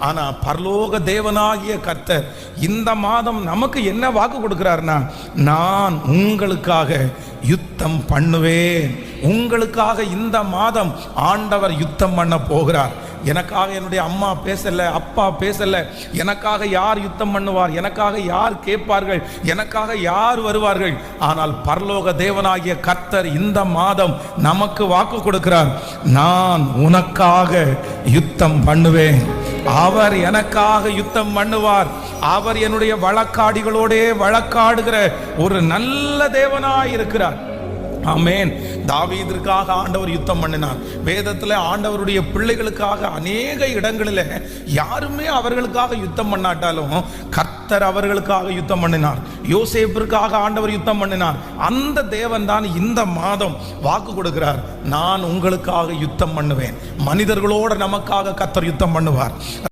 ஆனா பரலோக தேவனாகிய கர்த்தர் இந்த மாதம் நமக்கு என்ன வாக்கு கொடுக்கிறார்னா, நான் உங்களுக்காக யுத்தம் பண்ணுவேன். உங்களுக்காக இந்த மாதம் ஆண்டவர் யுத்தம் பண்ண போகிறார். எனக்காக என்னுடைய அம்மா பேசல, அப்பா பேசல, எனக்காக யார் யுத்தம் பண்ணுவார், எனக்காக யார் கேட்பார்கள், எனக்காக யார் வருவார்கள்? ஆனால் பரலோக தேவனாகிய கர்த்தர் இந்த மாதம் நமக்கு வாக்கு கொடுக்கிறார், நான் உனக்காக யுத்தம் பண்ணுவேன். அவர் எனக்காக யுத்தம் பண்ணுவார். அவர் என்னுடைய வழக்காடிகளோடே வழக்காடுகிற ஒரு நல்ல தேவனாய் இருக்கிறார். ஆமென். தாவீதிற்காக ஆண்டவர் யுத்தம் பண்ணினார். வேதத்தில் ஆண்டவருடைய பிள்ளைகளுக்காக அநேக இடங்களில் யாருமே அவர்களுக்காக யுத்தம் பண்ணாட்டாலும் கர்த்தர் அவர்களுக்காக யுத்தம் பண்ணினார். யோசேப்பிற்காக ஆண்டவர் யுத்தம் பண்ணினார். அந்த தேவன் தான் இந்த மாதம் வாக்கு கொடுக்கிறார், நான் உங்களுக்காக யுத்தம் பண்ணுவேன். மனிதர்களோடு நமக்காக கர்த்தர் யுத்தம் பண்ணுவார்.